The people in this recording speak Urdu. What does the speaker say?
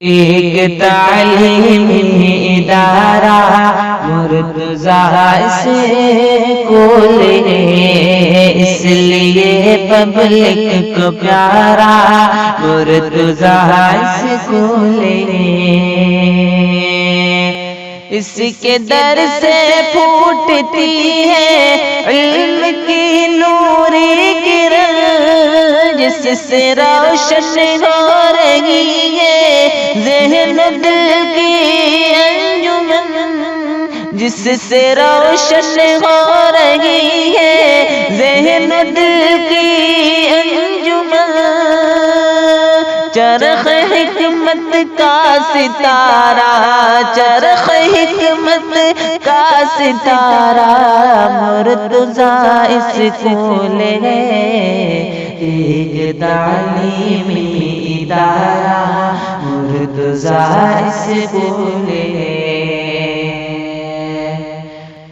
ایک تعلیمی ادارہ مرتضیٰ سے کھولے، اس لیے پبلک کو پیارا مرتضیٰ سے کھولے۔ اس کے در سے پھوٹتی ہے علم کی نوری کرن، جس سے روشن ہو رہی ہے ذہن دل کی انجمن، جس سے روشن ہو رہی ہے ذہن دل کی انجمن۔ چرخ حکمت کا ستارہ، چرخ حکمت کا ستارہ مرتضیٰ اس کھولے، ایک تعلیمی ادارہ مرتضیٰ اس کھولے۔